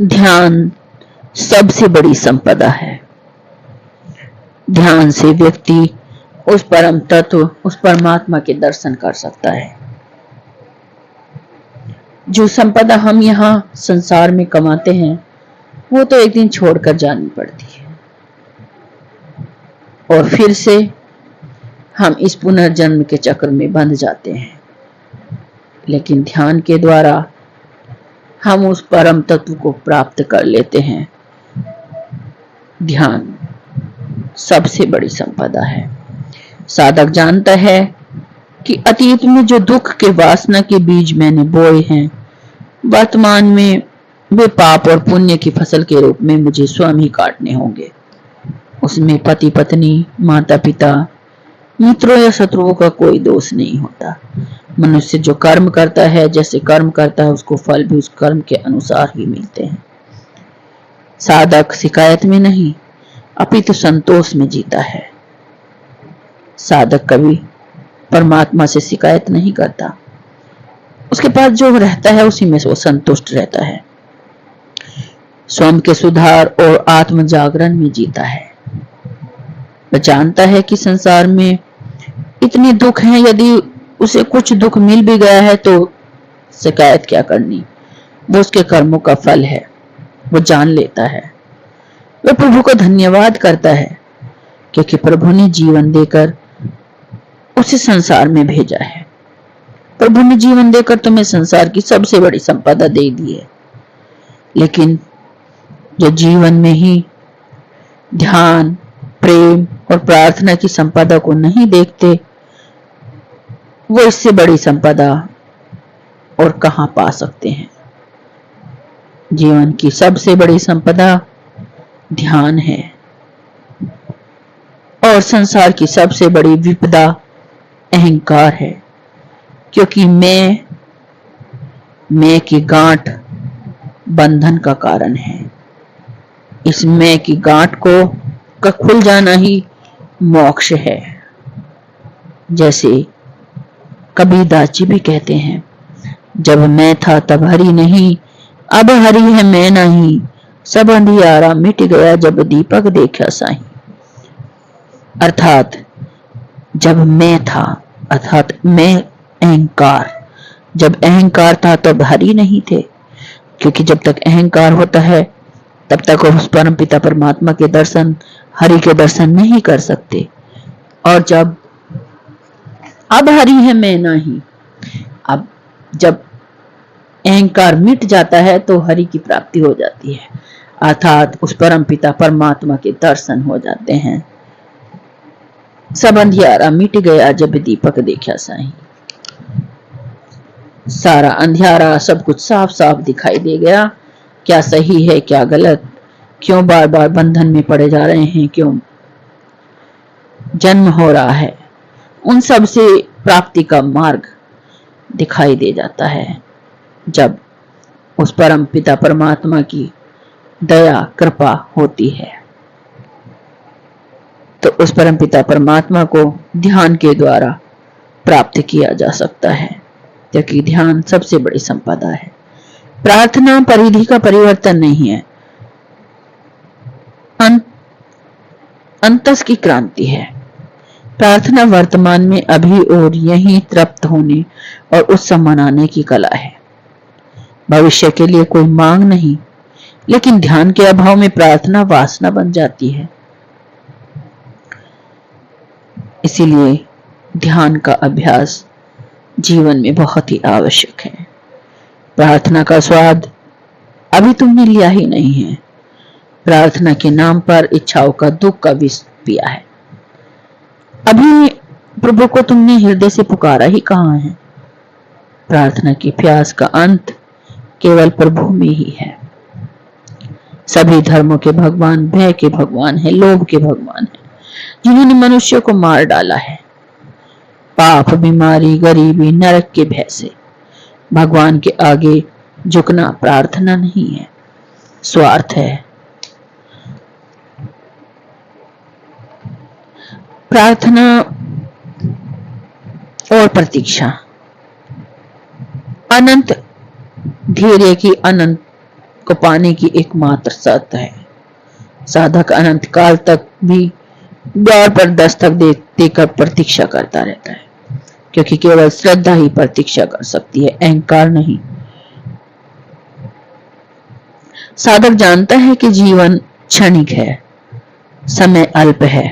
ध्यान सबसे बड़ी संपदा है। ध्यान से व्यक्ति उस परम तत्व, उस परमात्मा के दर्शन कर सकता है। जो संपदा हम यहाँ संसार में कमाते हैं वो तो एक दिन छोड़कर जानी पड़ती है और फिर से हम इस पुनर्जन्म के चक्र में बंध जाते हैं। लेकिन ध्यान के द्वारा हम उस परम तत्व को प्राप्त कर लेते हैं। ध्यान सबसे बड़ी संपदा है। साधक जानता है कि अतीत में जो दुख के वासना के बीज मैंने बोए हैं, वर्तमान में वे पाप और पुण्य की फसल के रूप में मुझे स्वयं ही काटने होंगे। उसमें पति पत्नी, माता पिता, मित्रों या शत्रुओं का कोई दोष नहीं होता। मनुष्य जो कर्म करता है, जैसे कर्म करता है, उसको फल भी उस कर्म के अनुसार ही मिलते हैं। साधक शिकायत में नहीं अपितु संतोष में जीता है। साधक कभी परमात्मा से शिकायत नहीं करता। उसके पास जो रहता है उसी में वो संतुष्ट रहता है। स्वयं के सुधार और आत्म जागरण में जीता है। वह जानता है कि संसार में इतने दुख हैं, यदि उसे कुछ दुख मिल भी गया है तो शिकायत क्या करनी, वो उसके कर्मों का फल है। वो जान लेता है। वह प्रभु को धन्यवाद करता है क्योंकि प्रभु ने जीवन देकर उसे संसार में भेजा है। प्रभु ने जीवन देकर तुम्हें संसार की सबसे बड़ी संपदा दे दी है। लेकिन जो जीवन में ही ध्यान, प्रेम और प्रार्थना की संपदा को नहीं देखते, वो इससे बड़ी संपदा और कहां पा सकते हैं। जीवन की सबसे बड़ी संपदा ध्यान है और संसार की सबसे बड़ी विपदा अहंकार है, क्योंकि मैं की गांठ बंधन का कारण है। इस मैं की गांठ का खुल जाना ही मोक्ष है। जैसे कबीरदास जी भी कहते हैं, जब मैं था तब हरि नहीं, अब हरि है मैं नहीं, सब अंधियारा मिट गया जब दीपक देखा साईं। अर्थात जब मैं था, अर्थात मैं अहंकार, जब अहंकार था तब हरि नहीं थे, क्योंकि जब तक अहंकार होता है तब तक उस परम पिता परमात्मा के दर्शन, हरि के दर्शन नहीं कर सकते। और जब अब हरि है मैं नहीं, अब जब अहंकार मिट जाता है तो हरि की प्राप्ति हो जाती है, अर्थात उस परम पिता परमात्मा के दर्शन हो जाते हैं। सब अंधियारा मिट गया जब दीपक देखा साईं। सारा अंधियारा, सब कुछ साफ साफ दिखाई दे गया। क्या सही है, क्या गलत, क्यों बार बार बंधन में पड़े जा रहे हैं, क्यों जन्म हो रहा है, उन सब से प्राप्ति का मार्ग दिखाई दे जाता है जब उस परम पिता परमात्मा की दया कृपा होती है। तो उस परम पिता परमात्मा को ध्यान के द्वारा प्राप्त किया जा सकता है, क्योंकि ध्यान सबसे बड़ी संपदा है। प्रार्थना परिधि का परिवर्तन नहीं है, अंतस की क्रांति है। प्रार्थना वर्तमान में अभी और यहीं तृप्त होने और उत्सव मनाने की कला है। भविष्य के लिए कोई मांग नहीं, लेकिन ध्यान के अभाव में प्रार्थना वासना बन जाती है। इसीलिए ध्यान का अभ्यास जीवन में बहुत ही आवश्यक है। प्रार्थना का स्वाद अभी तुमने लिया ही नहीं है। प्रार्थना के नाम पर इच्छाओं का दुख का विष पिया है। अभी प्रभु को तुमने हृदय से पुकारा ही कहां है। प्रार्थना की प्यास का अंत केवल प्रभु में ही है। सभी धर्मों के भगवान भय के भगवान है, लोभ के भगवान है, जिन्होंने मनुष्य को मार डाला है। पाप, बीमारी, गरीबी, नरक के भय से भगवान के आगे झुकना प्रार्थना नहीं है, स्वार्थ है। प्रार्थना और प्रतीक्षा, अनंत धैर्य की अनंत को पाने की एकमात्र शर्त है। साधक अनंत काल तक भी द्वार पर दस्तक देकर प्रतीक्षा करता रहता है, क्योंकि केवल श्रद्धा ही प्रतीक्षा कर सकती है, अहंकार नहीं। साधक जानता है कि जीवन क्षणिक है, समय अल्प है,